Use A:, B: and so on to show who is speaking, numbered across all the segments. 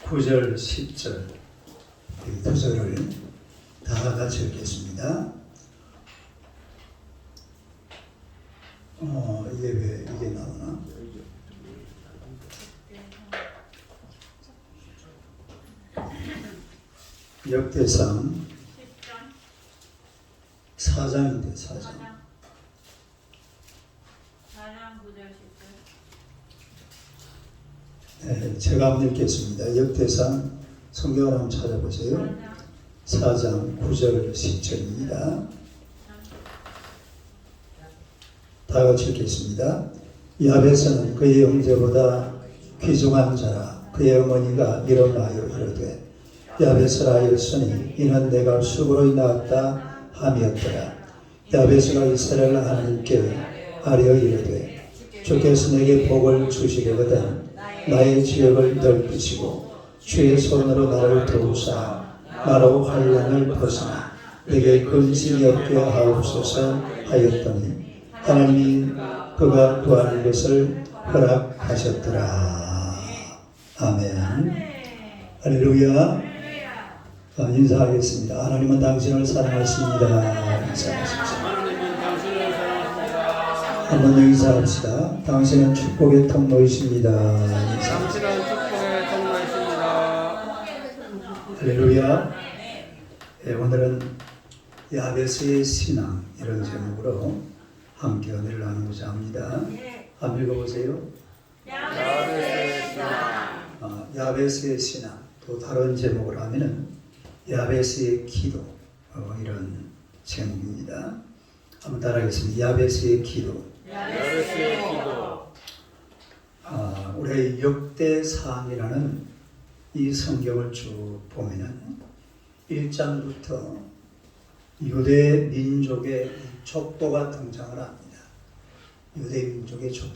A: 9절, 10절 이 두 절을 다 같이 읽겠습니다. 이게 왜 이게 나오나? 역대상 4장인데 4장.
B: 4장 9절 10절.
A: 네, 제가 한번 읽겠습니다. 역대상 성경을 한번 찾아보세요. 4장 9절 10절입니다. 다 같이 읽겠습니다. 야벳은 그의 형제보다 귀중한 자라. 그의 어머니가 일어나여 이르되 야벳을 하였으니 이는 내가 수고로 낳았다 함이었더라. 야벳가 이스라엘 하나님께 아뢰어 이르되 주께서 내게 복을 주시려거든 나의 지역을 넓히시고 주의 손으로 나를 도우사 나로 환난을 벗어나 내게 근심이 없게 하옵소서 하였더니 하나님이 그가 구하는 것을 허락하셨더라. 아멘. 할렐루야. 인사하겠습니다. 하나님은 당신을 사랑하십니다. 인사하십시오. 한번 더 인사합시다. 당신은 축복의 통로이십니다.
C: 당신은 축복의 통로이십니다.
A: 할렐루야. 네, 오늘은 야베스의 신앙 이런 제목으로 함께 은혜를 나누고자 합니다. 한번 읽어보세요.
B: 야벳의 신앙.
A: 야베스의 신앙. 또 다른 제목을 하면은 야베스의 기도 이런 제목입니다. 한번 따라하겠습니다. 야베스의 기도.
C: 야베스의 기도.
A: 우리 역대상이라는 이 성경을 쭉 보면은 1장부터 유대 민족의 족보가 등장을 합니다. 유대 민족의 족보.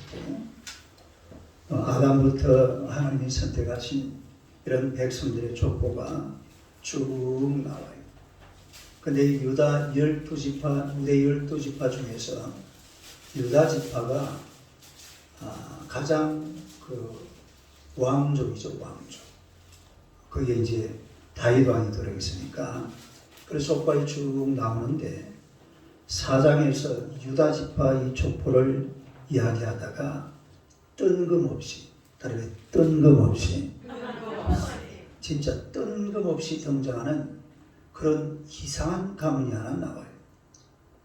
A: 아담부터 하나님이 선택하신 이런 백성들의 족보가 쭉 나와요. 근데 유다 12지파, 유대 12지파 중에서 유다 지파가 가장 왕족이죠, 왕족. 그게 이제 다윗 왕이 들어있으니까 그래서 족보가 쭉 나오는데 4장에서 유다 지파 이 족보를 이야기하다가 뜬금없이, 다르게 뜬금없이 진짜 뜬금없이 등장하는 그런 이상한 가문이 하나 나와요.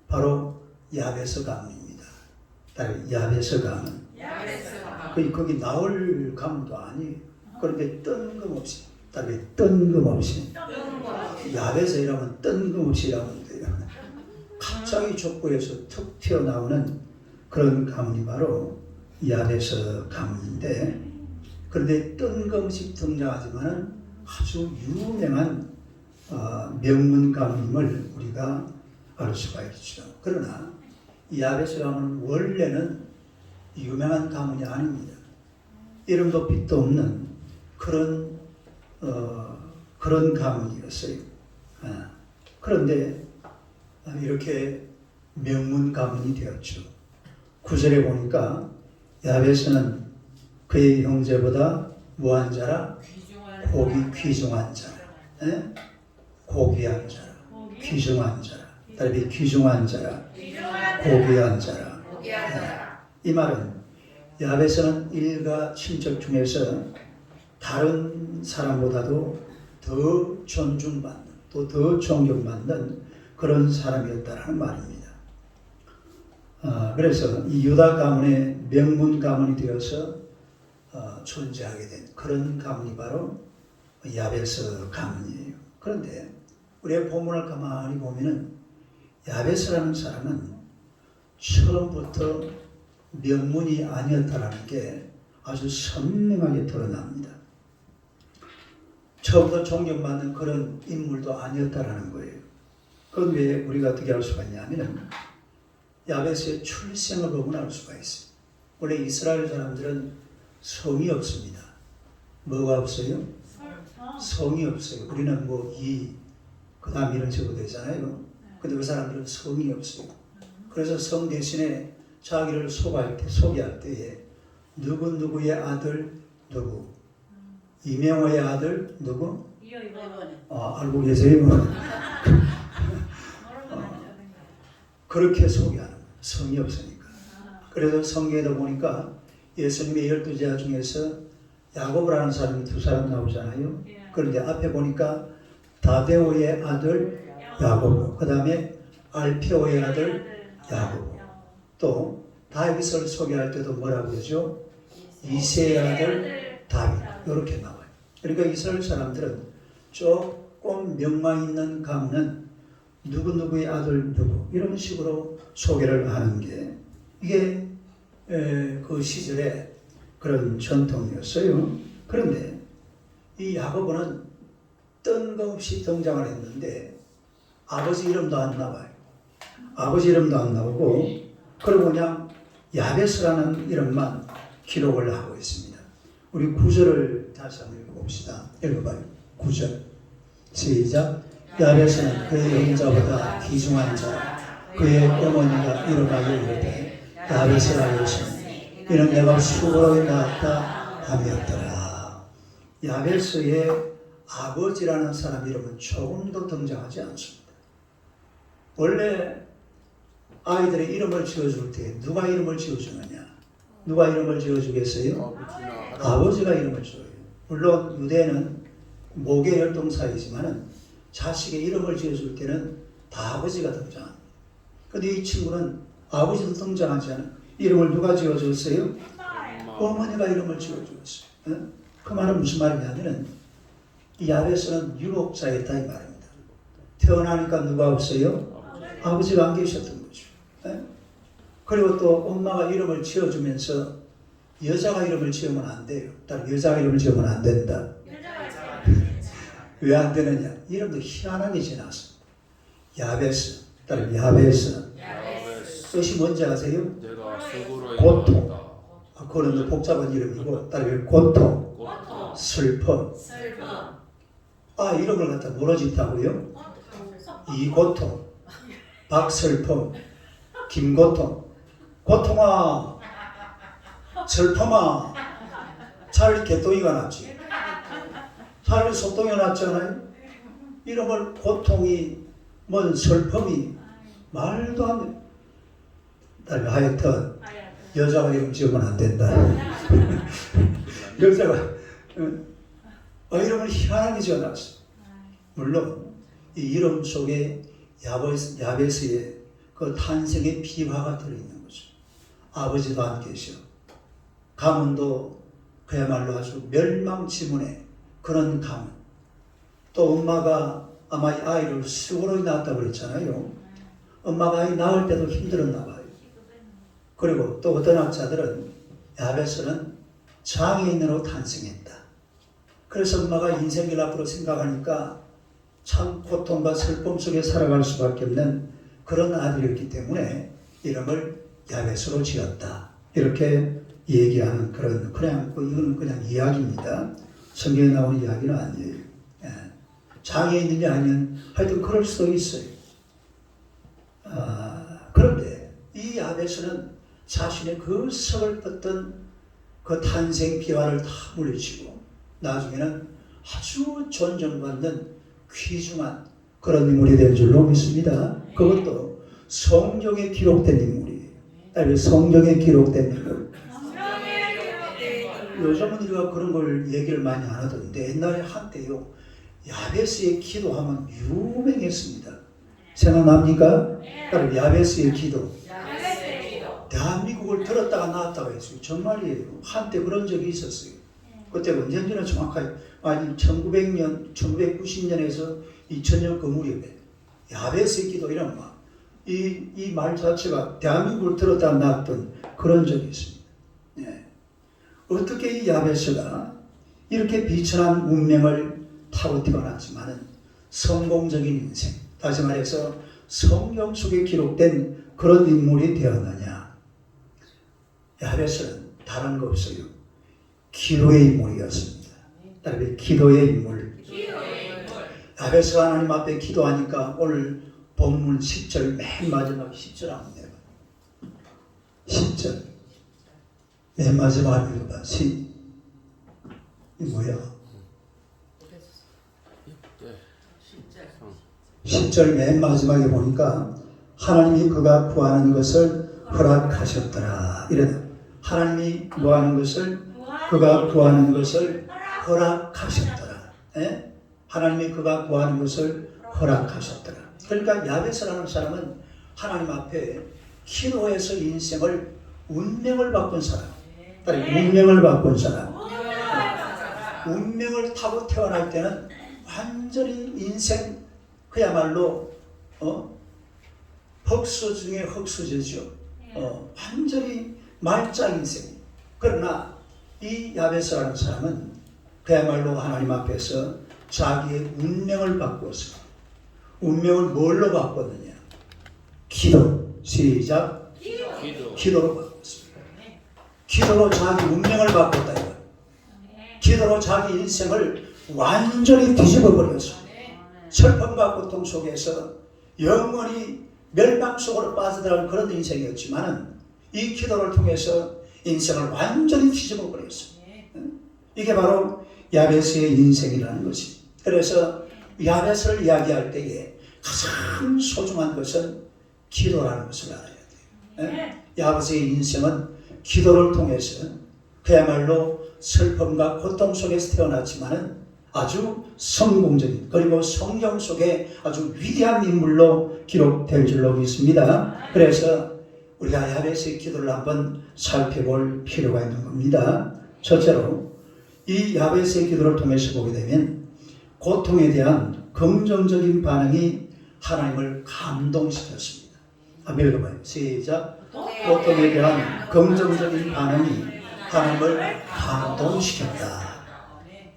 A: 바로 야베스 가문입니다. 야베스 가문. 거기 나올 가문도 아니에요. 그런데 뜬금없이, 뜬금없이. 야베스 이라면 뜬금없이 이라면 돼요. 갑자기 족보에서 툭 튀어나오는 그런 가문이 바로 야베스 가문인데, 그런데 뜬금없이 등장하지만은 아주 유명한 명문 가문임을 우리가 알 수가 있죠. 그러나 이 야베스 가문은 원래는 유명한 가문이 아닙니다. 이름도 빛도 없는 그런 가문이었어요. 그런데 이렇게 명문 가문이 되었죠. 9절에 보니까 야베스는 그의 형제보다 무한 자라, 귀중한 자라, 고귀한 자라, 귀중한 자라, 다른 귀중한 자라, 고귀한 자라. 이 말은 야베스는 일가 친척 중에서 다른 사람보다도 더 존중받는, 또 더 존경받는 그런 사람이었다라는 말입니다. 그래서 이 유다 가문의 명문 가문이 되어서 존재하게 된 그런 가문이 바로 야베스 가문이에요. 그런데 우리의 본문을 가만히 보면은 야베스라는 사람은 처음부터 명문이 아니었다라는 게 아주 선명하게 드러납니다. 처음부터 존경받는 그런 인물도 아니었다라는 거예요. 그건 왜 우리가 어떻게 알 수가 있냐면은 야베스의 출생을 보면 알 수가 있어요. 원래 이스라엘 사람들은 성이 없습니다. 뭐가 없어요? 성이 없어요. 우리는 그 다음 이런 식으로 되잖아요. 근데 그 사람들은 성이 없어요. 그래서 성 대신에 자기를 소개할 때에 누구누구의 아들 누구, 이명호의 아들 누구?
B: 이거
A: 알고 계세요?
B: 모르면
A: 그렇게 소개하는 거예요. 성이 없으니까. 그래서 성경에도 보니까 예수님의 12제자 중에서 야고보라는 사람이 2사람 나오잖아요. 그런데 앞에 보니까 다데오의 아들 야고보, 그 다음에 알페오의 아들 야고보, 또 다윗을 소개할 때도 뭐라고 그러죠? 이새의 아들 다윗, 이렇게 나와요. 그러니까 이스라엘 사람들은 조금 명망 있는 가문은 누구누구의 아들 누구 이런 식으로 소개를 하는 게 이게 그 시절의 그런 전통이었어요. 그런데 이 야고보는 뜬금없이 등장을 했는데 아버지 이름도 안 나와요. 아버지 이름도 안 나오고 그리고 그냥 야베스라는 이름만 기록을 하고 있습니다. 우리 9절을 다시 한번 읽어봅시다. 읽어봐요. 9절 시작. 야베스는 그의 형제보다 귀중한 자 그의 어머니가 이름하여 이르되 야베스라 하였으니 이는 내가 수고로 낳았다 함이었더라. 야베스의 아버지라는 사람 이름은 조금도 등장하지 않습니다. 원래 아이들의 이름을 지어줄 때 누가 이름을 지어주느냐? 누가 이름을 지어주겠어요? 아버지가 이름을 지어요. 물론 유대는 모계 혈통사이지만은 자식의 이름을 지어줄 때는 다 아버지가 등장합니다. 그런데 이 친구는 아버지도 등장하지 않아요. 이름을 누가 지어줬어요? 어머니가 이름을 지어주었어요. 그 말은 무슨 말이냐면은 이 야베스는 유목자였다 이 말입니다. 태어나니까 누가 없어요? 아버지가 안 계셨던 거죠. 그리고 또 엄마가 이름을 지어주면서 여자가 이름을 지으면 안 돼요. 따로 여자가 이름을 지으면 안 된다. 왜 안 되느냐? 이름도 희한하게 지났습니다. 야베스, 따로 야베스. 뜻이 뭔지 아세요? 고통. 그거는 복잡한 이름이고 따로 고통, 슬픔. 이름을 갖다 뭐로 짓다고요? 이고통, 박슬픔, 김고통. 고통아, 슬픔아, 차라리 개똥이가 낫지. 차라리 소똥이가 낫잖아요. 이름을 고통이, 뭔 슬픔이, 말도 안 돼. 하여튼 여자가 이름 지으면 안 된다. 여자가 이름을 희한하게 지어놨어. 물론 이 이름 속에 야베스의 그 탄생의 비화가 들어있는 거죠. 아버지도 안 계셔. 가문도 그야말로 아주 멸망지문의 그런 가문. 또 엄마가 아마 아이를 수고로 낳았다고 그랬잖아요. 엄마가 아이 낳을 때도 힘들었나 봐요. 그리고 또 어떤 학자들은 야베스는 장애인으로 탄생했다. 그래서 엄마가 인생을 앞으로 생각하니까 참 고통과 슬픔 속에 살아갈 수밖에 없는 그런 아들이었기 때문에 이름을 야베스로 지었다. 이렇게 얘기하는 그런, 이건 그냥 이야기입니다. 성경에 나오는 이야기는 아니에요. 장애인이 아니면 하여튼 그럴 수도 있어요. 그런데 이 야베스는 자신의 그 서글펐던 그 탄생 비화를 다 물리치고 나중에는 아주 존경받는 귀중한 그런 인물이 된 줄로 믿습니다. 그것도 성경에 기록된 인물이에요. 아니, 성경에 기록된 인물. 요즘은 우리가 그런 걸 얘기를 많이 안 하던데 옛날에 한때요 야베스의 기도하면 유명했습니다. 생각납니까? 바로 야베스의 기도. 대한민국을 들었다가 나왔다가 했어요. 정말이에요. 한때 그런 적이 있었어요. 그때가 언제인지는 정확하게 1900년, 1990년에서 2000년 그 무렵에 야베스의 기도 이런 말. 이 말 자체가 대한민국을 들었다가 나왔던 그런 적이 있습니다. 어떻게 이 야베스가 이렇게 비천한 운명을 타고 태어났지만은 성공적인 인생, 다시 말해서 성경 속에 기록된 그런 인물이 되었느냐? 야베스는 다른 거 없어요. 기도의 인물이었습니다. 따라서 기도의 인물. 야베스가 하나님 앞에 기도하니까 오늘 본문 10절 맨 마지막 10절 한번 내봐. 10절 맨 마지막 읽어봐. 이 뭐야? 10절 맨 마지막에 보니까 하나님이 그가 구하는 것을 허락하셨더라. 이래 하나님이 구하는 것을 그가 구하는 것을 허락하셨더라. 예? 하나님이 그가 구하는 것을 허락하셨더라. 그러니까 야베스라는 사람은 하나님 앞에 기도해서 인생을 운명을 바꾼 사람. 운명을 바꾼 사람. 운명을 타고 태어날 때는 완전히 인생 그야말로 흑수 중에 흑수저죠. 완전히 말짱 인생. 그러나 이 야베스라는 사람은 그야말로 하나님 앞에서 자기의 운명을 바꾸었습니다. 운명을 뭘로 바꿨느냐? 기도. 시작. 기도로 바꿨습니다. 기도로 자기 운명을 바꿨다. 이거. 기도로 자기 인생을 완전히 뒤집어 버렸습니다. 슬픔과 고통 속에서 영원히 멸망 속으로 빠져들어간 그런 인생이었지만은 이 기도를 통해서 인생을 완전히 뒤집어 버렸습니다. 이게 바로 야베스의 인생이라는 것이. 그래서 야베스를 이야기할 때에 가장 소중한 것은 기도라는 것을 알아야 돼요. 야베스의 인생은 기도를 통해서 그야말로 슬픔과 고통 속에서 태어났지만은 아주 성공적인 그리고 성경 속에 아주 위대한 인물로 기록될 줄로 믿습니다. 그래서 우리가 야베스의 기도를 한번 살펴볼 필요가 있는 겁니다. 첫째로 이 야베스의 기도를 통해서 보게 되면 고통에 대한 긍정적인 반응이 하나님을 감동시켰습니다. 한번 읽어봐요. 시작. 고통에 대한 긍정적인 반응이 하나님을 감동시켰다.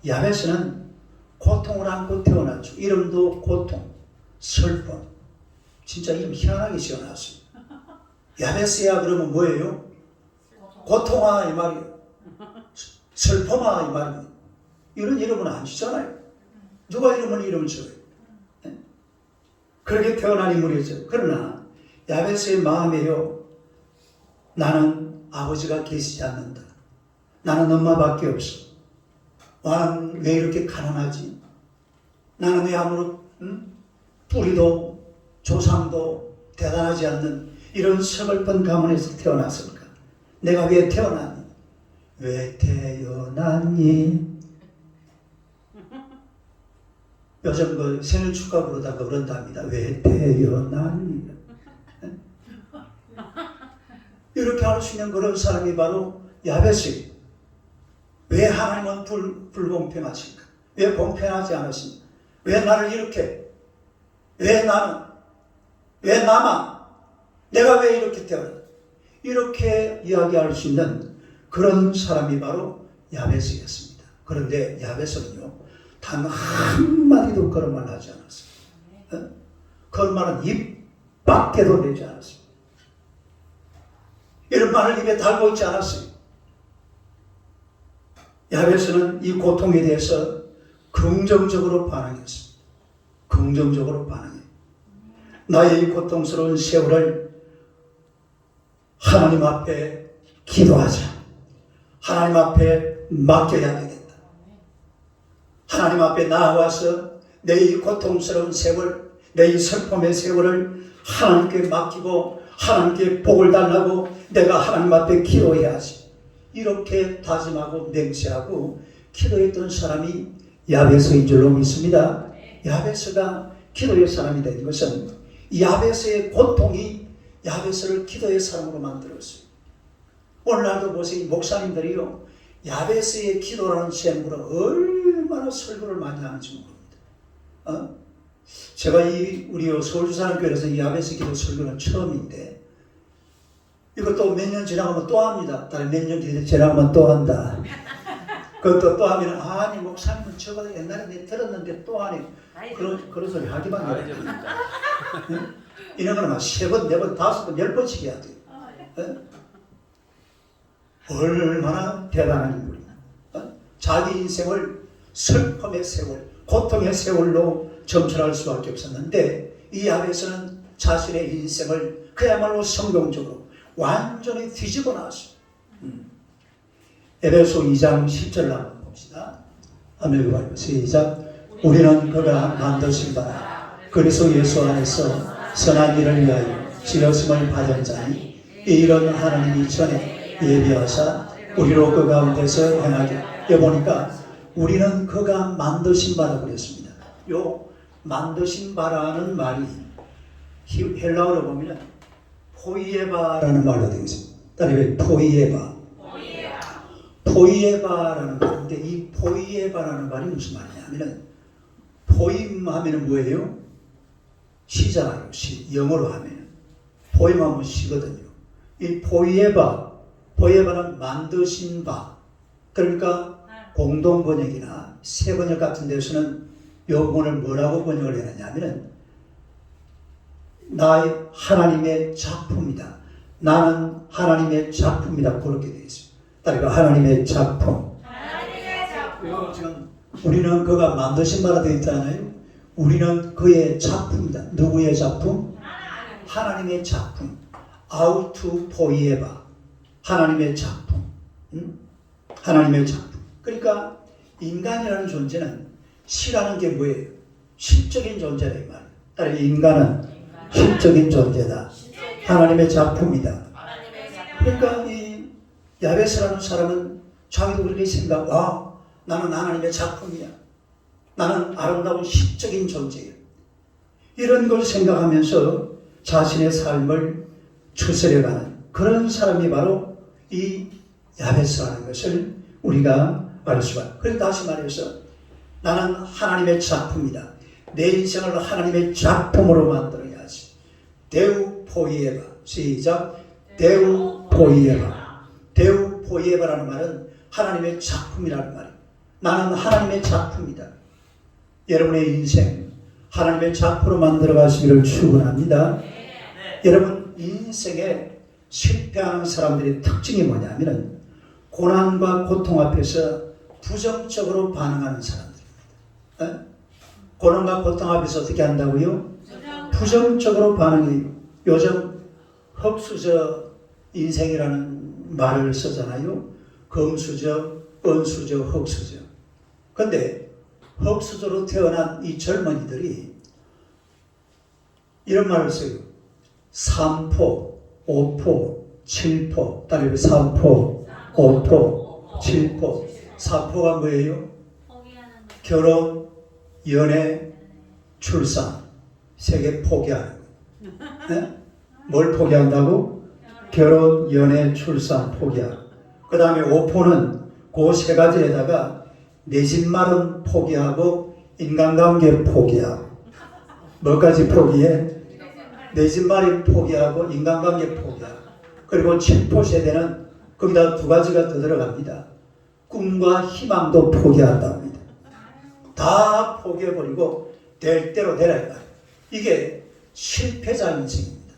A: 야베스는 고통을 안고 태어났죠. 이름도 고통, 슬픔. 진짜 이름 희한하게 지어놨어요. 야베스야 그러면 뭐예요? 고통아 이 말이에요. 슬픔아 이 말이에요. 이런 이름은 안 지잖아요. 누가 이름을 지어요? 그렇게 태어난 인물이죠. 그러나 야베스의 마음에요. 나는 아버지가 계시지 않는다. 나는 엄마밖에 없어. 나는 왜 이렇게 가난하지? 나는 왜 아무런 뿌리도 조상도 대단하지 않는 이런 서글픈 가문에서 태어났을까? 내가 왜 태어났니? 왜 태어났니? 요즘 그 생일 축가 부르다가 그런답니다. 왜 태어났니? 이렇게 할 수 있는 그런 사람이 바로 야베스예요. 왜 하나님은 불공평하십니까? 왜 공평하지 않으십니까? 왜 나를 이렇게? 왜 나는? 왜 나만? 내가 왜 이렇게 태어나? 이렇게 이야기할 수 있는 그런 사람이 바로 야베스였습니다. 그런데 야베스는요, 단 한마디도 그런 말 하지 않았습니다. 그런 말은 입 밖에도 내지 않았습니다. 이런 말을 입에 달고 있지 않았어요. 야베스는 이 고통에 대해서 긍정적으로 반응했습니다. 긍정적으로 반응해. 나의 이 고통스러운 세월을 하나님 앞에 기도하자. 하나님 앞에 맡겨야 되겠다. 하나님 앞에 나와서 내 이 고통스러운 세월, 내 이 슬픔의 세월을 하나님께 맡기고 하나님께 복을 달라고 내가 하나님 앞에 기도해야지. 이렇게 다짐하고 맹세하고 기도했던 사람이 야베스인 줄로 믿습니다. 야베스가 기도의 사람이 된 것은 야베스의 고통이 야베스를 기도의 사람으로 만들었어요. 오늘날도 보세요. 목사님들이요, 야베스의 기도라는 제목으로 얼마나 설교를 많이 하는지 모릅니다. 제가 우리 서울주산교회에서 이 야베스 기도 설교는 처음인데, 이것도 몇 년 지나가면 또 합니다. 다른 몇 년 지나가면 또 한다. 그것도 또 하면, 아니, 목사님은 저거 옛날에 내가 들었는데 또 하니. 그런 소리 하기만 해요. 이런 거는 막 3번, 4번, 5번, 10번씩 해야 돼요. 얼마나 대단한 인물이야. 자기 인생을 슬픔의 세월, 고통의 세월로 점철할 수밖에 없었는데, 이 야베스는 자신의 인생을 그야말로 성공적으로 완전히 뒤집어 놨어요. 에베소 2장 10절을 한번 봅시다. 한번 읽어봐요. 시작. 우리는 그가 만드신 바라 그리스도 예수 안에서 선한 일을 위하여 지었음을 받은 자니 이 일은 하나님이 전에 예비하사 우리로 그 가운데서 행하게. 여기 보니까 우리는 그가 만드신 바라 그랬습니다. 요 만드신 바라는 말이 헬라어로 보면 포이에바라는 말로 되어 있습니다. 따라해 포이에바. 포이에바라는 말인데 이 포이에바라는 말이 무슨 말이냐면은 포임 하면은 뭐예요? 시잖아요. 시. 영어로 하면 포임하면 시거든요. 이 포이에바는 만드신 바. 그러니까 공동 번역이나 새 번역 같은 데서는 이 부분을 뭐라고 번역을 해놨냐면은 나의 하나님의 작품이다. 나는 하나님의 작품이다. 그렇게 되어 있습니다. 따라서 하나님의 작품. 이거 지금 우리는 그가 만드신 바라 되어 있잖아요. 우리는 그의 작품이다. 누구의 작품? 하나님의 작품. 아우투 포이에바. 하나님의 작품. 하나님의 작품. 그러니까 인간이라는 존재는 시라는 게 뭐예요? 실적인 존재다 이 말이에요. 따라서 인간은 실적인 존재다. 하나님의 작품이다. 그러니까 이 야베스라는 사람은 자기도 그렇게 생각, 나는 하나님의 작품이야. 나는 아름다운 시적인 존재야. 이런 걸 생각하면서 자신의 삶을 추스려가는 그런 사람이 바로 이 야베스라는 것을 우리가 알 수가 있어요. 그래서 다시 말해서 나는 하나님의 작품이다. 내 인생을 하나님의 작품으로 만들어야지. 데우 포이에바. 시작. 데우 포이에바. 데우 포이에바라는 말은 하나님의 작품이라는 말이에요. 나는 하나님의 작품이다. 여러분의 인생 하나님의 작품으로 만들어 가시기를 축원합니다. 여러분 인생에 실패하는 사람들의 특징이 뭐냐면은 고난과 고통 앞에서 부정적으로 반응하는 사람들입니다. 고난과 고통 앞에서 어떻게 한다고요? 부정적으로 반응해요. 요즘 흑수저 인생이라는 말을 쓰잖아요. 금수저, 은수저, 흑수저. 근데 흑수저로 태어난 이 젊은이들이 이런 말을 써요. 3포, 5포, 7포. 따라해 3포, 5포, 7포. 4포가 뭐예요? 결혼, 연애, 출산. 세 개 포기하는 거예요. 네? 뭘 포기한다고? 결혼, 연애, 출산 포기하고. 그 다음에 5포는 그 세 가지에다가 내 집 마련 포기하고 인간관계 포기하고. 뭐까지 포기해? 내 집 마련 포기하고 인간관계 포기하고. 그리고 7포 세대는 거기다 두 가지가 더 들어갑니다. 꿈과 희망도 포기한다고 합니다. 다 포기해버리고 될 대로 되라 이 말이에요. 이게 실패자 인생입니다.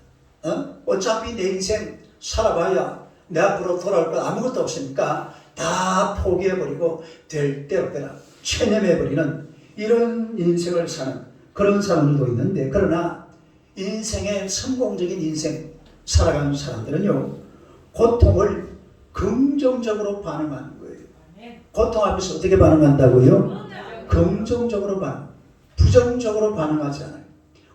A: 어차피 내 인생 살아봐야 내 앞으로 돌아올 것 아무것도 없으니까 다 포기해버리고 될 대로 되라. 체념해버리는 이런 인생을 사는 그런 사람들도 있는데, 그러나 인생의 성공적인 인생 살아가는 사람들은요, 고통을 긍정적으로 반응하는 거예요. 고통 앞에서 어떻게 반응한다고요? 긍정적으로 반응. 부정적으로 반응하지 않아요.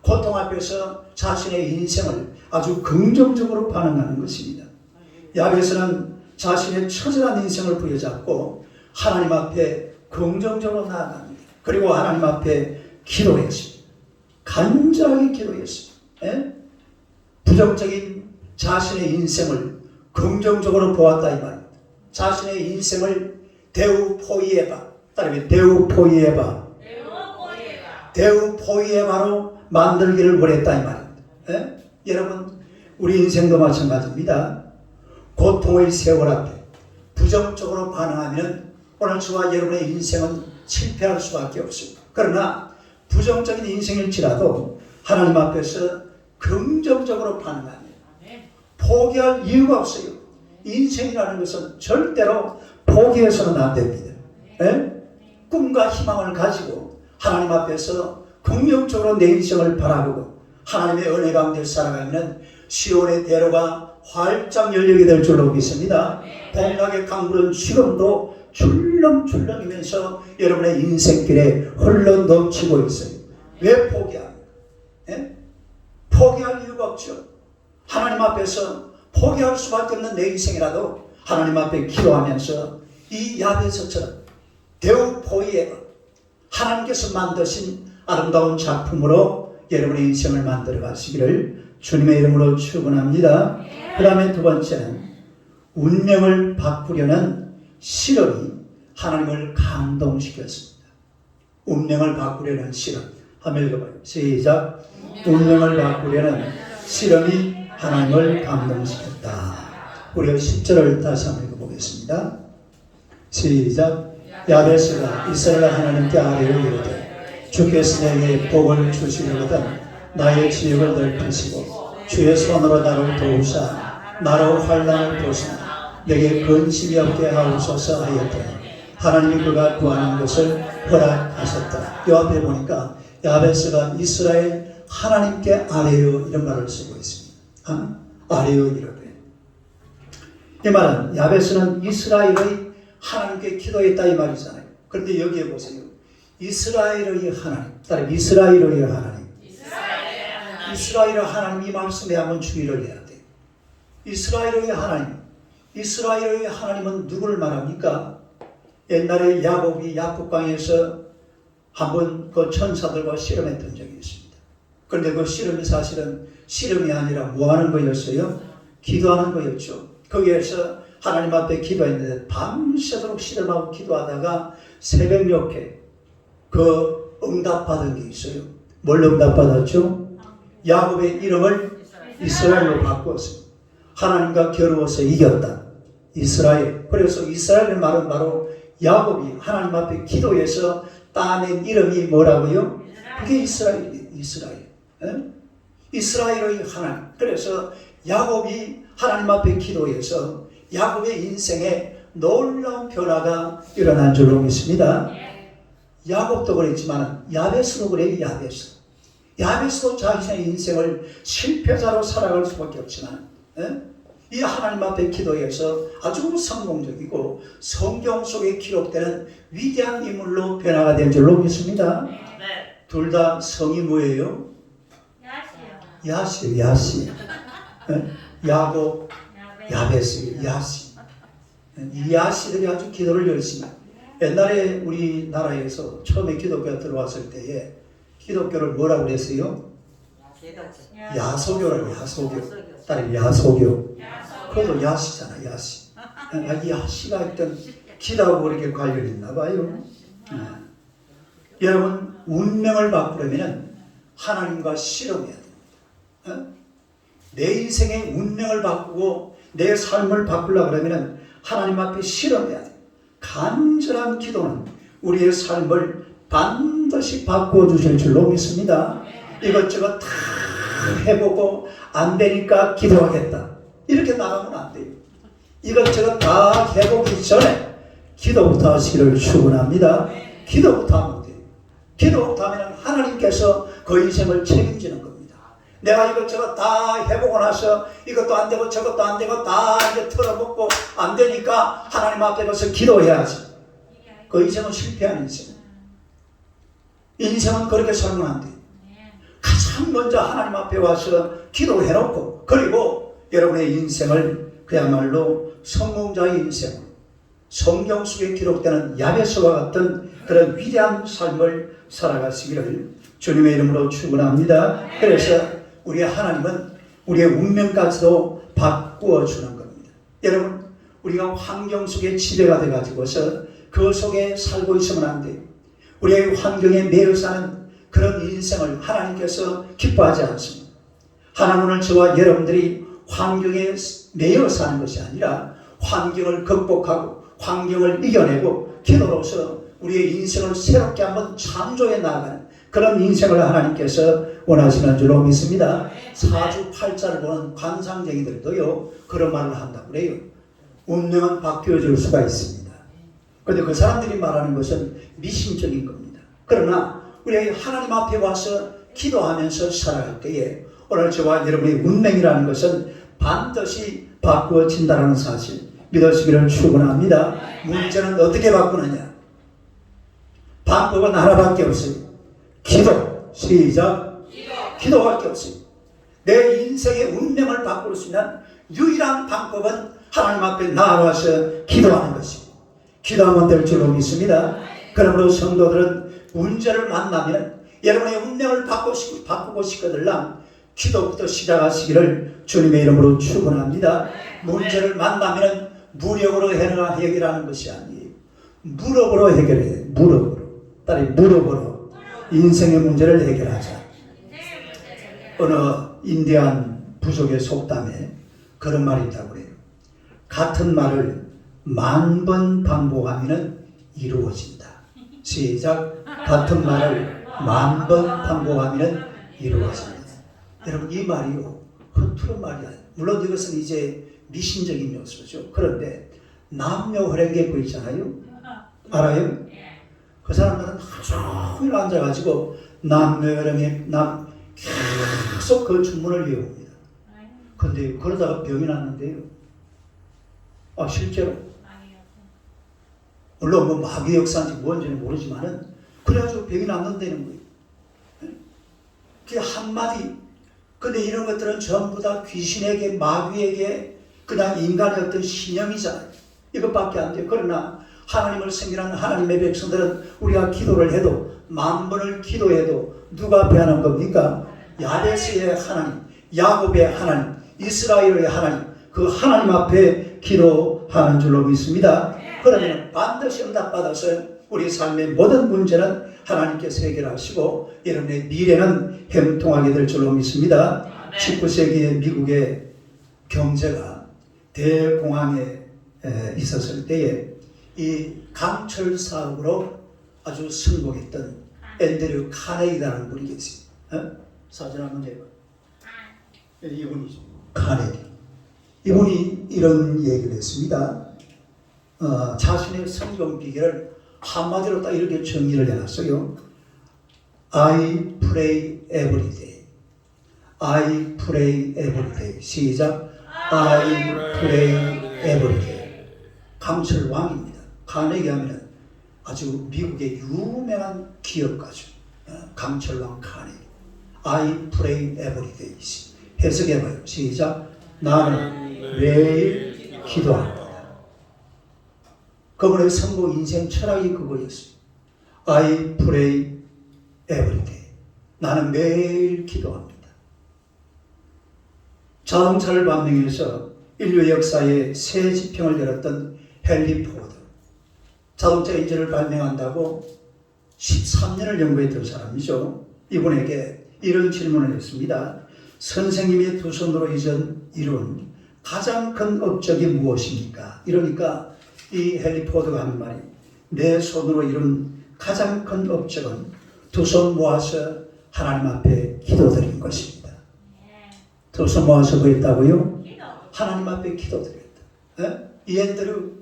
A: 고통 앞에서 자신의 인생을 아주 긍정적으로 반응하는 것입니다. 야베스는 자신의 처절한 인생을 부여잡고 하나님 앞에 긍정적으로 나아갑니다. 그리고 하나님 앞에 기도했습니다. 간절하게 기도했습니다. 부정적인 자신의 인생을 긍정적으로 보았다 이 말입니다. 자신의 인생을 데우 포이에바. 따라해 데우 포이에바. 데우 포이에바로 만들기를 원했다 이 말입니다. 여러분 우리 인생도 마찬가지입니다. 고통의 세월 앞에 부정적으로 반응하면 오늘 저와 여러분의 인생은 실패할 수밖에 없습니다. 그러나 부정적인 인생일지라도 하나님 앞에서 긍정적으로 반응합니다. 포기할 이유가 없어요. 인생이라는 것은 절대로 포기해서는 안 됩니다. 꿈과 희망을 가지고 하나님 앞에서 긍정적으로 내 인생을 바라보고 하나님의 은혜 가운데 살아가면 시온의 대로가 활짝 열리게 될 줄로 믿습니다. 복락의 강물은 지금도 출렁출렁이면서 여러분의 인생길에 흘러 넘치고 있어요. 왜 포기합니까? 예? 포기할 이유가 없죠. 하나님 앞에서 포기할 수밖에 없는 내 인생이라도 하나님 앞에 기도하면서 이 야베스처럼 대우 포이에가 하나님께서 만드신 아름다운 작품으로 여러분의 인생을 만들어 가시기를 주님의 이름으로 축원합니다. 그 다음에 두 번째는 운명을 바꾸려는 실험이 하나님을 감동시켰습니다. 운명을 바꾸려는 실험. 한번 읽어봐요. 시작. 운명을 바꾸려는 실험이 하나님을 감동시켰다. 우리가 10절을 다시 한번 읽어보겠습니다. 시작. 야베스가 이스라엘 하나님께 아뢰어 이르되 주께서 내게 복을 주시려거든 나의 지역을 넓히시고 주의 손으로 나를 도우사 나로 환난을 보시나 내게 근심이 없게 하옵소서 하였더니 하나님이 그가 구하는 것을 허락하셨더라. 이 앞에 보니까 야베스가 이스라엘 하나님께 아뢰어 이런 말을 쓰고 있습니다. 아뢰어 이르되 이 말은 야베스는 이스라엘의 하나님께 기도했다 이 말이잖아요. 그런데 여기에 보세요. 이스라엘의 하나님, 따라 이스라엘의 하나님. 이스라엘의 하나님 이 말씀에 한번 주의를 해야 돼요. 이스라엘의 하나님. 이스라엘의 하나님은 누구를 말합니까? 옛날에 야곱이 야복강에서 한번 그 천사들과 씨름했던 적이 있습니다. 그런데 그 씨름이 사실은 씨름이 아니라 뭐 하는 거였어요? 기도하는 거였죠. 거기에서 하나님 앞에 기도했는데 밤새도록 씨름하고 기도하다가 새벽녘에 그 응답받은 게 있어요. 뭘 응답받았죠? 야곱의 이름을 이스라엘로 바꾸었습니다. 하나님과 겨루어서 이겼다. 이스라엘. 그래서 이스라엘의 말은 바로 야곱이 하나님 앞에 기도해서 따낸 이름이 뭐라고요? 그게 이스라엘이에요. 이스라엘. 이스라엘의 하나님. 그래서 야곱이 하나님 앞에 기도해서 야곱의 인생에 놀라운 변화가 일어난 줄로 믿습니다. 야곱도 그랬지만 야베스도 그래요. 야베스도 자신의 인생을 실패자로 살아갈 수밖에 없지만 이 하나님 앞에 기도해서 아주 성공적이고 성경 속에 기록되는 위대한 인물로 변화가 된 줄로 믿습니다. 둘 다 성이 뭐예요? 야시. 야곱, 야베스, 야시. 이 야시들이 아주 기도를 열심히. 옛날에 우리나라에서 처음에 기독교가 들어왔을 때에 기독교를 뭐라고 그랬어요? 야소교라고. 딸이 야소교. 그것도 야시잖아. 야시. 이 야시가 있던 기도하고 그렇게 관련이 있나 봐요. 여러분 운명을 바꾸려면 하나님과 실험해야 됩니다. 내 인생의 운명을 바꾸고 내 삶을 바꾸려고 그러면 하나님 앞에 실험해야 돼요. 간절한 기도는 우리의 삶을 반드시 바꾸어 주실 줄로 믿습니다. 이것저것 다 해보고 안 되니까 기도하겠다. 이렇게 나가면 안 돼요. 이것저것 다 해보기 전에 기도부터 하시기를 축원합니다. 기도부터 하면 돼요. 기도부터 하면 하나님께서 그 인생을 책임지는 겁니다. 내가 이것저것 다 해보고 나서 이것도 안 되고 저것도 안 되고 다 이제 털어먹고 안 되니까 하나님 앞에 가서 기도해야지. 그 인생은 실패한 인생. 인생은 그렇게 살면 안 돼요. 가장 먼저 하나님 앞에 와서 기도해놓고 그리고 여러분의 인생을 그야말로 성공자의 인생으로 성경 속에 기록되는 야베스와 같은 그런 위대한 삶을 살아가시기를 주님의 이름으로 축원합니다. 그래서 우리 하나님은 우리의 운명까지도 바꾸어 주는 겁니다. 여러분 우리가 환경 속에 지배가 돼가지고서 그 속에 살고 있으면 안 돼요. 우리의 환경에 매여 사는 그런 인생을 하나님께서 기뻐하지 않습니다. 하나님은 저와 여러분들이 환경에 매여 사는 것이 아니라 환경을 극복하고 환경을 이겨내고 기도로서 우리의 인생을 새롭게 한번 창조해 나가는 그런 인생을 하나님께서 원하시는 줄로 믿습니다. 사주팔자를 보는 관상쟁이들도요 그런 말을 한다고 그래요. 운명은 바뀌어질 수가 있습니다. 그런데 그 사람들이 말하는 것은 미심적인 겁니다. 그러나 우리 하나님 앞에 와서 기도하면서 살아갈 때에 오늘 저와 여러분의 운명이라는 것은 반드시 바꾸어진다는 사실 믿으시기를 축원합니다. 문제는 어떻게 바꾸느냐? 방법은 하나밖에 없어요. 기도. 시작. 기도밖에 없어요. 내 인생의 운명을 바꿀 수 있는 유일한 방법은 하나님 앞에 나아가서 기도하는 것입니다. 기도하면 될 줄로 믿습니다. 그러므로 성도들은 문제를 만나면 여러분의 운명을 바꾸고 싶거들랑 기도부터 시작하시기를 주님의 이름으로 축원합니다. 문제를 만나면 무력으로 해결하는 것이 아니에요. 무력으로 해결해요. 무력으로. 딸이 무력으로 인생의 문제를 해결하자. 어느 인디안 부족의 속담에 그런 말이 있다고 그래요. 같은 말을 10,000번 반복하면 이루어진다. 시작. 같은 말을 10,000번 반복하면 이루어진다. 여러분, 이 말이요, 허투루 말이 아니에요. 물론 이것은 이제 미신적인 요소죠. 그런데 남녀 혈행계고 있잖아요. 알아요? 그 사람들은 하루 종일 앉아가지고 남녀 혈행에 계속 그 주문을 외웁니다. 근데 그러다가 병이 났는데요. 실제로. 물론 뭐 마귀 역사인지 뭔지는 모르지만은 그래가지고 병이 났는다는 거예요. 그게 한마디. 근데 이런 것들은 전부 다 귀신에게, 마귀에게, 그냥 인간의 어떤 신형이잖아요. 이것밖에 안 돼요. 그러나 하나님을 섬기는 하나님의 백성들은 우리가 기도를 해도 10,000번을 기도해도 누가 앞에 하는 겁니까? 야베스의 하나님, 야곱의 하나님, 이스라엘의 하나님, 그 하나님 앞에 기도하는 줄로 믿습니다. 그러면 반드시 응답받아서 우리 삶의 모든 문제는 하나님께서 해결하시고 여러분의 미래는 형통하게 될 줄로 믿습니다. 19세기의 미국의 경제가 대공황에 있었을 때에 이 강철 사업으로 아주 성공했던 앤드류 카네기라는 분이 계세요. 사진 한번 해봐. 이분이죠. 카네기. 이분이 이런 얘기를 했습니다. 자신의 성공 비결을 한마디로 딱 이렇게 정리를 해놨어요. I pray every day. I pray every day. 시작. I pray every day. 강철 왕입니다. 카네기 하면 아주 미국의 유명한 기업가죠. 강철 왕 카네기. I pray every day. 해석해봐요. 시작. 나는 매일 기도한다. 그분의 성공 인생 철학이 그거였어요. I pray every day. 나는 매일 기도합니다. 자동차를 발명해서 인류 역사에 새 지평을 열었던 헨리 포드. 자동차 엔진을 발명한다고 13년을 연구했던 사람이죠. 이분에게 이런 질문을 했습니다. 선생님이 두 손으로 이룬 가장 큰 업적이 무엇입니까? 이러니까 이 헨리 포드가 하는 말이 내 손으로 이룬 가장 큰 업적은 두 손 모아서 하나님 앞에 기도드린 것입니다. 두 손 모아서 뭐 했다고요? 하나님 앞에 기도드렸다. 이 앤드류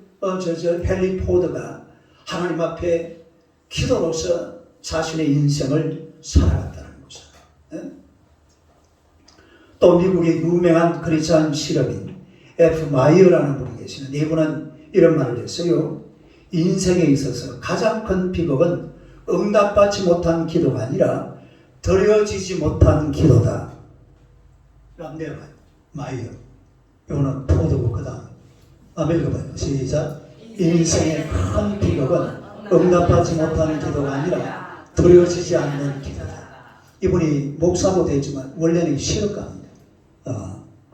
A: 헨리 포드가 하나님 앞에 기도로서 자신의 인생을 살아갔다는 거죠. 또 미국의 유명한 크리스찬 실업인 F. 마이어라는 분이 계시는데 이분은 이런 말을 했어요. 인생에 있어서 가장 큰 비극은 응답받지 못한 기도가 아니라 드려지지 못한 기도다. 내가 마이어. 이거는 포드고 그 다음 한번 읽어봐요. 시작. 인생의 큰 비극은 응답받지 못하는 기도가 아니라 드려지지 않는 기도다. 이분이 목사도 되지만 원래는 실업가입니다.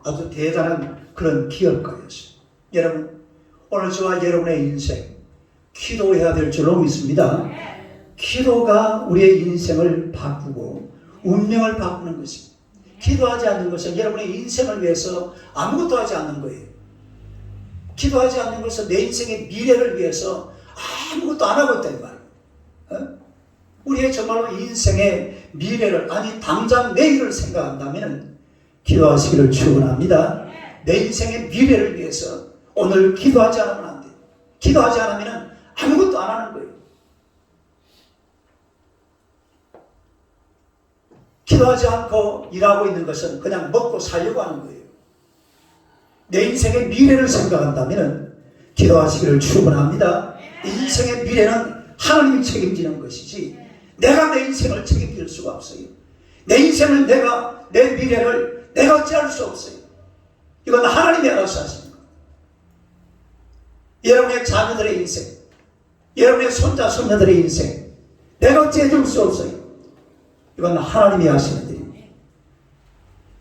A: 아주 대단한 그런 기업가였어요. 여러분, 오늘 저와 여러분의 인생 기도해야 될 줄로 믿습니다. 기도가 우리의 인생을 바꾸고 운명을 바꾸는 것입니다. 기도하지 않는 것은 여러분의 인생을 위해서 아무것도 하지 않는 거예요. 기도하지 않는 것은 내 인생의 미래를 위해서 아무것도 안 하고 있다 이 말이에요. 우리의 정말로 인생의 미래를, 아니 당장 내일을 생각한다면 기도하시기를 축원합니다. 내 인생의 미래를 위해서 오늘 기도하지 않으면 안 돼요. 기도하지 않으면 아무것도 안 하는 거예요. 기도하지 않고 일하고 있는 것은 그냥 먹고 살려고 하는 거예요. 내 인생의 미래를 생각한다면 기도하시기를 축원합니다. 인생의 미래는 하나님이 책임지는 것이지 내가 내 인생을 책임질 수가 없어요. 내 인생을 내 미래를 내가 어찌할 수 없어요. 이건 하나님이 알아서 하시는 거예요. 여러분의 자녀들의 인생, 여러분의 손자 손녀들의 인생 내가 어찌 해줄 수 없어요. 이건 하나님이 하시는 일입니다.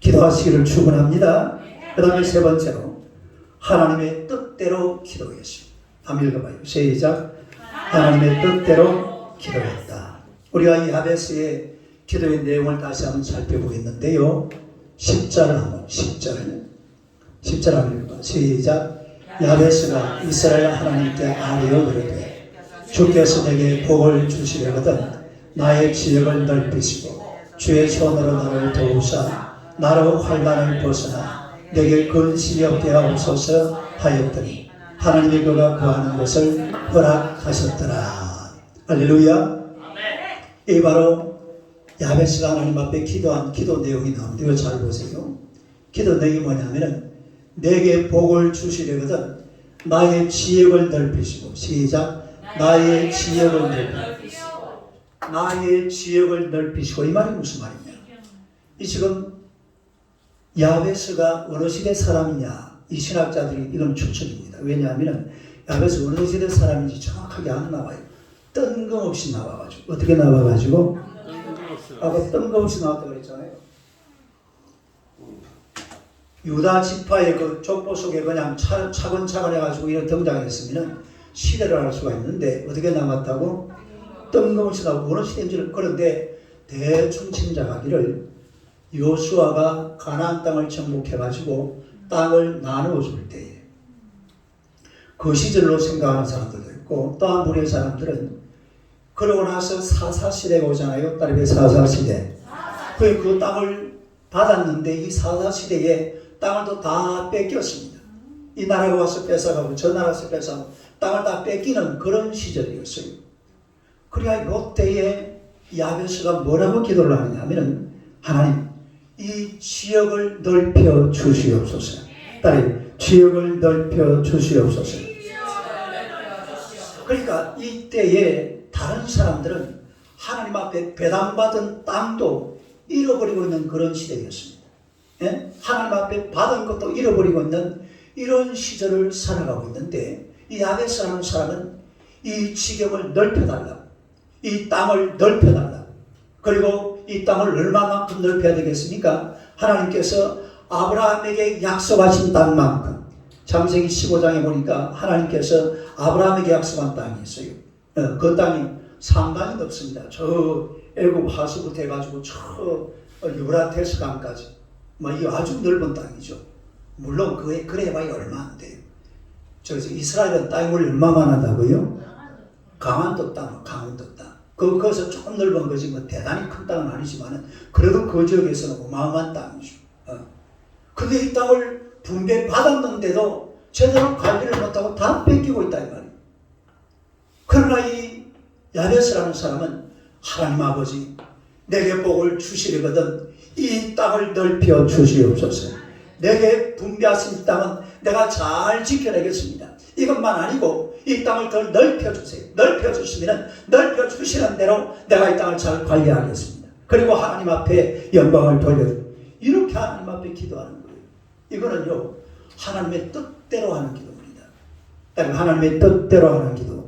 A: 기도하시기를 축원합니다. 그 다음에 세 번째로 하나님의 뜻대로 기도했습니다. 한번 읽어봐요. 시작. 하나님의 뜻대로 기도했다. 우리가 이 야베스의 기도의 내용을 다시 한번 살펴보겠는데요. 10절을 한번 10절 한번 읽어봐. 시작. 야베스가 이스라엘 하나님께 아뢰어 그러되 주께서 내게 복을 주시려거든 나의 지역을 넓히시고 주의 손으로 나를 도우사 나로 환난을 벗어나 내게 근심이 없게 하옵소서 하였더니 하나님이 그가 구하는 것을 허락하셨더라. 할렐루야. 이 바로 야베스가 하나님 앞에 기도한 기도 내용이 나옵니다. 이거 잘 보세요. 기도 내용이 뭐냐면은 내게 복을 주시려거든 나의 지역을 넓히시고 시작. 나의 지역을 넓히시고 나의 지역을 넓히시고 이 말이 무슨 말이냐. 이 지금 야베스가 어느 시대 사람이냐 이 신학자들이 이건 추측입니다. 왜냐하면 야베스 어느 시대 사람인지 정확하게 안 나와요. 뜬금없이 나와가지고 어떻게 나와가지고 아까 뜬금없이 나왔다고 그랬잖아요. 유다 지파의 그 족보 속에 그냥 차근차근 해가지고 이런 등장했으면 시대를 알 수가 있는데 어떻게 나왔다고? 뜬금없이 나오고 어느 시대인지를. 그런데 대충 짐작하기를 요수아가 가나안 땅을 정복해가지고 땅을 나누어 줄 때에 그 시절로 생각하는 사람들도 있고 또 한 부류의 사람들은 그러고 나서 사사시대가 오잖아요. 따르게 사사시대. 그 땅을 받았는데 이 사사시대에 땅을 또 다 뺏겼습니다. 이 나라가 와서 뺏어가고 저 나라에서 뺏어가고 땅을 다 뺏기는 그런 시절이었어요. 그래야 이때에 야베스가 뭐라고 기도를 하느냐면 하나님 이 지역을 넓혀 주시옵소서. 따라해 지역을 넓혀 주시옵소서. 그러니까 이때에 다른 사람들은 하나님 앞에 배당받은 땅도 잃어버리고 있는 그런 시대였습니다. 예? 하나님 앞에 받은 것도 잃어버리고 있는 이런 시절을 살아가고 있는데 이 야베스라는 사람은 이 지경을 넓혀달라고 이 땅을 넓혀달라고 그리고 이 땅을 얼마만큼 넓혀야 되겠습니까? 하나님께서 아브라함에게 약속하신 땅만큼 창세기 15장에 보니까 하나님께서 아브라함에게 약속한 땅이 있어요. 그 땅이 상당히 넓습니다. 저 애굽 하수부터 해가지고 저 유브라테스 강까지 이 아주 넓은 땅이죠. 물론 그래 봐야 얼마 안 돼요. 이스라엘은 땅이 원래 얼마만 하다고요? 강원도 땅. 거기서 조금 넓은 거지 뭐 대단히 큰 땅은 아니지만 그래도 그 지역에서는 어마어마한 땅이죠. 근데 이 땅을 분배받았는데도 제대로 관리를 못하고 다 뺏기고 있다 이 말이에요. 그러나 이 야베스라는 사람은 하나님 아버지 내게 복을 주시려거든 이 땅을 넓혀 주시옵소서. 내게 분배하신 땅은 내가 잘 지켜내겠습니다. 이것만 아니고 이 땅을 더 넓혀주세요. 넓혀주시면 넓혀주시는 대로 내가 이 땅을 잘 관리하겠습니다. 그리고 하나님 앞에 영광을 돌려드립니다. 이렇게 하나님 앞에 기도하는 거예요. 이거는요 하나님의 뜻대로 하는 기도입니다. 하나님의 뜻대로 하는 기도.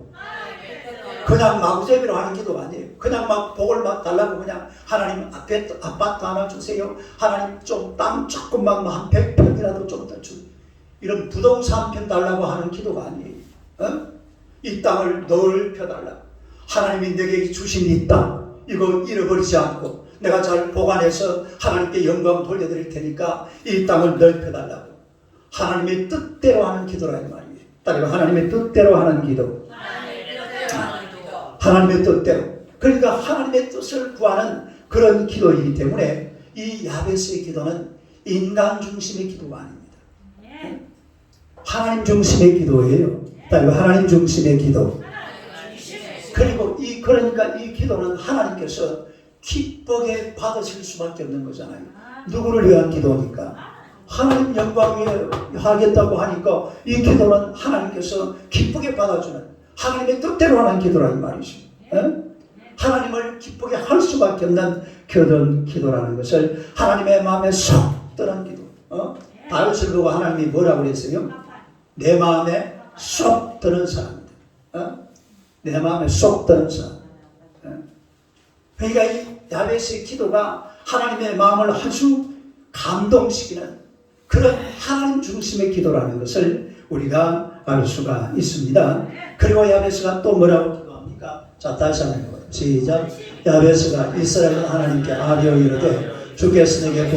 A: 그냥 마구잡이로 하는 기도가 아니에요. 그냥 막 복을 막 달라고 그냥 하나님 앞에 아파트 하나 주세요. 하나님 좀 땅 조금만 한 100평이라도 좀 더 주. 이런 부동산 편 달라고 하는 기도가 아니에요. 이 땅을 넓혀달라고. 하나님이 내게 주신 이 땅 이거 잃어버리지 않고 내가 잘 보관해서 하나님께 영광 돌려드릴 테니까 이 땅을 넓혀달라고. 하나님의 뜻대로 하는 기도라 이 말이에요. 따라서 하나님의 뜻대로 하는 기도. 하나님의 뜻대로. 그러니까 하나님의 뜻을 구하는 그런 기도이기 때문에 이 야베스의 기도는 인간 중심의 기도가 아닙니다. 하나님 중심의 기도예요. 하나님 중심의 기도. 그리고 그러니까 이 기도는 하나님께서 기쁘게 받으실 수밖에 없는 거잖아요. 누구를 위한 기도니까? 하나님 영광에 하겠다고 하니까 이 기도는 하나님께서 기쁘게 받아주는 하나님의 뜻대로 하는 기도라는 말이죠. 하나님을 기쁘게 할 수밖에 없는 그런 기도라는 것을 하나님의 마음에 쏙 드는 기도. 다윗을 보고 하나님이 뭐라고 그랬어요? 내 마음에 쏙 드는 사람들. 내 마음에 쏙 드는 사람. 그러니까 이 야베스의 기도가 하나님의 마음을 아주 감동시키는 그런 하나님 중심의 기도라는 것을 우리가 알 수가 있습니다. 그리고 야베스가 또 뭐라고 기도합니까? 자, 다시 한번 해봐요. 시작. 야베스가 이스라엘 하나님께 아뢰어 이르되 주께서 내게